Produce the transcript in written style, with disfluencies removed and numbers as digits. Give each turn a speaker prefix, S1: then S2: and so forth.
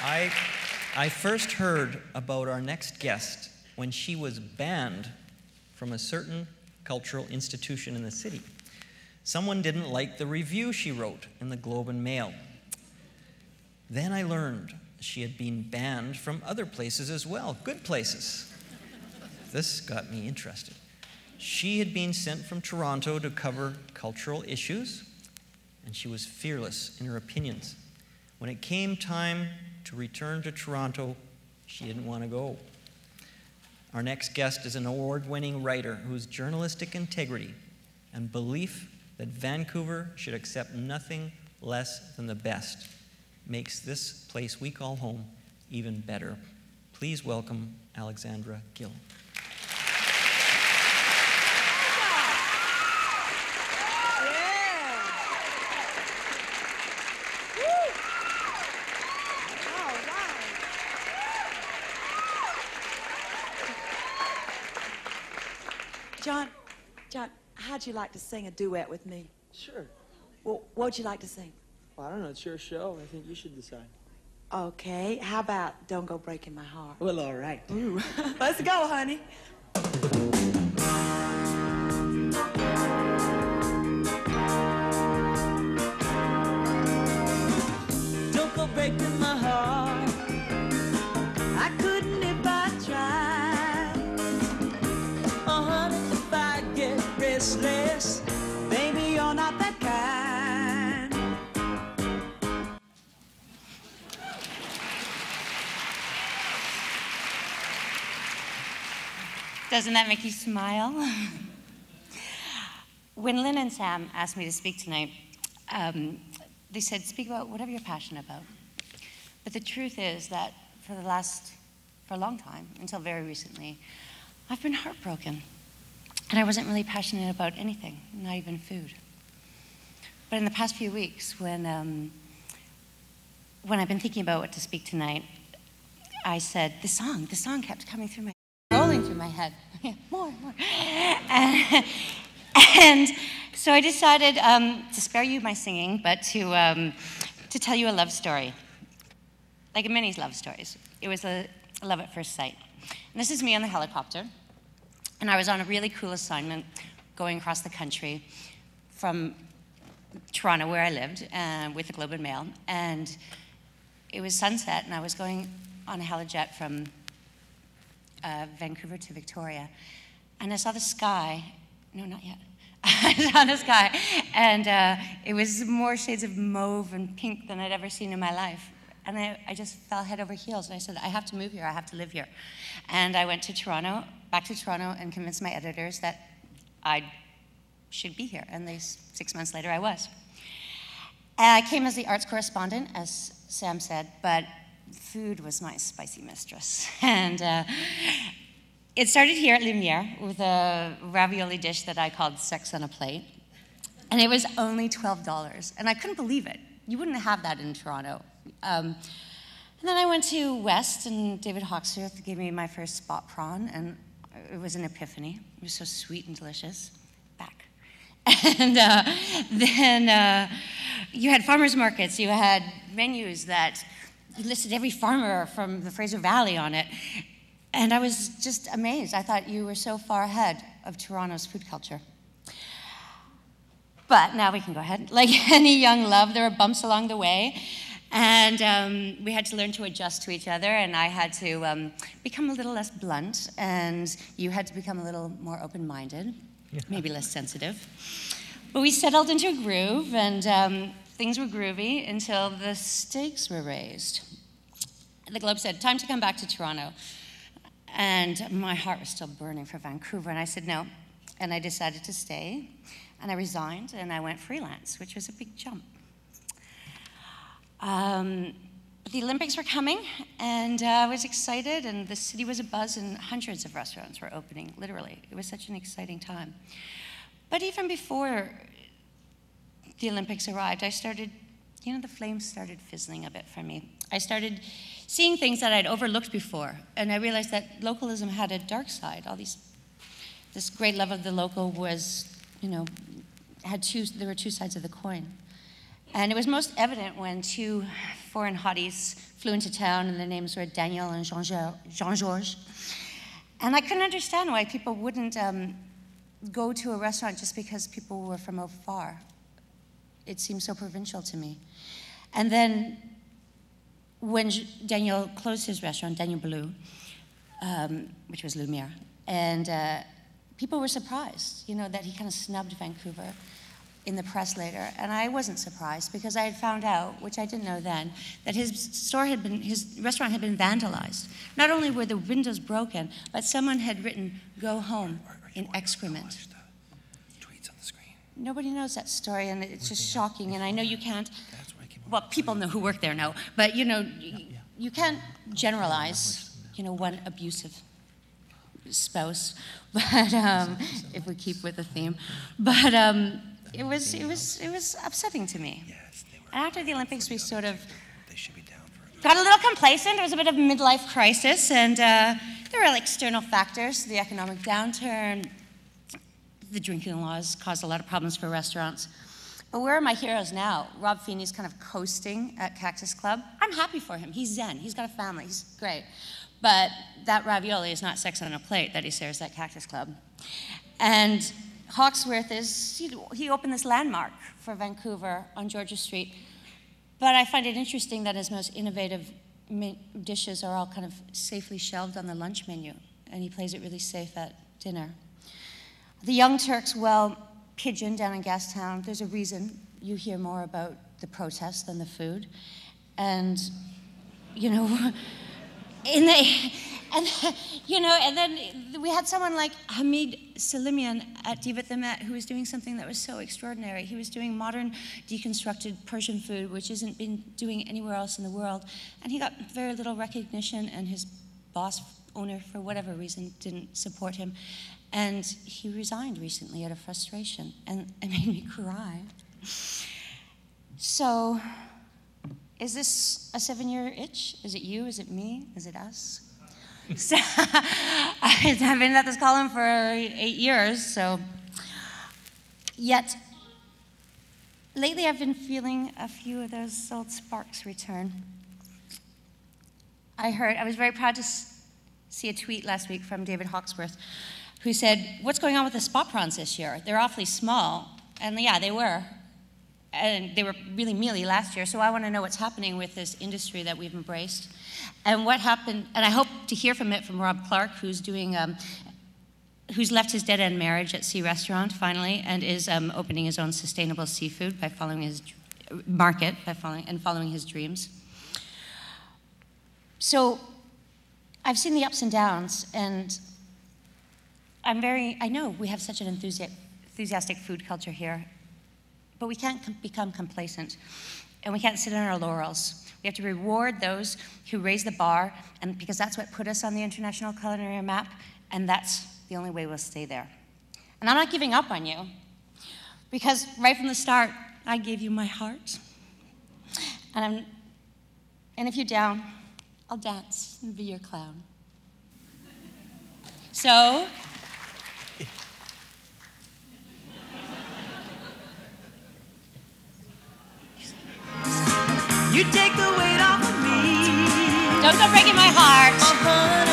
S1: I first heard about our next guest when she was banned from a certain cultural institution in the city. Someone didn't like the review she wrote in the Globe and Mail. Then I learned she had been banned from other places as well, good places. This got me interested. She had been sent from Toronto to cover cultural issues, and she was fearless in her opinions. When it came time to return to Toronto, she didn't want to go. Our next guest is an award-winning writer whose journalistic integrity and belief that Vancouver should accept nothing less than the best makes this place we call home even better. Please welcome Alexandra Gill.
S2: John, how'd you like to sing a duet with me?
S3: Sure.
S2: Well, what'd you like to sing?
S3: Well, I don't know. It's your show. I think you should decide.
S2: Okay. How about Don't Go Breaking My Heart?
S3: Well, all right.
S2: Ooh. Let's go, honey.
S4: Don't go breaking my heart. I couldn't if I tried. Oh, honey, if I get restless, baby, you're not that kind.
S5: Doesn't that make you smile? When Lynn and Sam asked me to speak tonight, they said, speak about whatever you're passionate about. But the truth is that for a long time, until very recently, I've been heartbroken. And I wasn't really passionate about anything, not even food. But in the past few weeks, when I've been thinking about what to speak tonight, I said, the song kept coming through my, rolling through my head. more. And so I decided to spare you my singing, but to tell you a love story, like many love stories. It was a love at first sight. And this is me on the helicopter, and I was on a really cool assignment going across the country from Toronto, where I lived, with the Globe and Mail, and it was sunset, and I was going on a helijet from Vancouver to Victoria, and I saw the sky. No, not yet. I saw the sky, and it was more shades of mauve and pink than I'd ever seen in my life. And I just fell head over heels, and I said, I have to move here, I have to live here. And I went to Toronto, back to Toronto, and convinced my editors that I should be here. And 6 months later, I was. And I came as the arts correspondent, as Sam said, but food was my spicy mistress. And it started here at Lumiere with a ravioli dish that I called Sex on a Plate. And it was only $12. And I couldn't believe it. You wouldn't have that in Toronto. And then I went to West, and David Hawksworth gave me my first spot prawn, and it was an epiphany. It was so sweet and delicious. Back. And then you had farmers markets. You had menus that listed every farmer from the Fraser Valley on it. And I was just amazed. I thought you were so far ahead of Toronto's food culture. But now we can go ahead. Like any young love, there were bumps along the way. And we had to learn to adjust to each other, and I had to become a little less blunt, and you had to become a little more open-minded, maybe less sensitive. But we settled into a groove, and things were groovy until the stakes were raised. The Globe said, time to come back to Toronto. And my heart was still burning for Vancouver, and I said no. And I decided to stay, and I resigned, and I went freelance, which was a big jump. The Olympics were coming, and I was excited, and the city was abuzz, and hundreds of restaurants were opening, literally. It was such an exciting time. But even before the Olympics arrived, I started, the flames started fizzling a bit for me. I started seeing things that I'd overlooked before, and I realized that localism had a dark side. This great love of the local was, there were two sides of the coin. And it was most evident when two foreign hotties flew into town, and their names were Daniel and Jean-Georges. And I couldn't understand why people wouldn't go to a restaurant just because people were from afar. It seemed so provincial to me. And then when Daniel closed his restaurant, Daniel Bleu, which was Lumiere, and people were surprised, you know, that he kind of snubbed Vancouver in the press later. And I wasn't surprised because I had found out, which I didn't know then, that his restaurant had been vandalized. Not only were the windows broken, but someone had written, "Go home," in excrement. Nobody knows that story, and it's just shocking, and I know you can't, well, people know who work there know, but you know, you can't generalize, you know, one abusive spouse, but if we keep with the theme, but it was upsetting to me. And after the Olympics, we sort of got a little complacent. It was a bit of a midlife crisis, and there were external factors, the economic downturn, the drinking laws caused a lot of problems for restaurants. But where are my heroes now? Rob Feeney's kind of coasting at Cactus Club. I'm happy for him. He's zen. He's got a family. He's great. But that ravioli is not sex on a plate that he serves at Cactus Club. And Hawksworth he opened this landmark for Vancouver on Georgia Street. But I find it interesting that his most innovative dishes are all kind of safely shelved on the lunch menu. And he plays it really safe at dinner. The Young Turks, well, Pigeon down in Gastown, there's a reason you hear more about the protests than the food. And, you know, and then we had someone like Hamid Salimian at Divat the Met who was doing something that was so extraordinary. He was doing modern deconstructed Persian food, which isn't been doing anywhere else in the world. And he got very little recognition, and his boss, owner, for whatever reason, didn't support him. And he resigned recently out of frustration, and it made me cry. So, is this a 7-year itch? Is it you? Is it me? Is it us? So, I've been at this column for 8 years, so. Yet, lately I've been feeling a few of those old sparks return. I was very proud to see a tweet last week from David Hawksworth, who said, "What's going on with the spot prawns this year? They're awfully small." And yeah, they were. And they were really mealy last year, so I want to know what's happening with this industry that we've embraced. And what happened, and I hope to hear from it from Rob Clark, who's left his dead-end marriage at Sea Restaurant, finally, and is opening his own sustainable seafood by following his market, following his dreams. So I've seen the ups and downs, and I know we have such an enthusiastic food culture here, but we can't become complacent, and we can't sit on our laurels. We have to reward those who raise the bar, and because that's what put us on the international culinary map, and that's the only way we'll stay there. And I'm not giving up on you, because right from the start, I gave you my heart. And if you're down, I'll dance and be your clown. So,
S4: you take the weight off of me.
S5: Don't go breaking my heart.
S4: Oh, honey.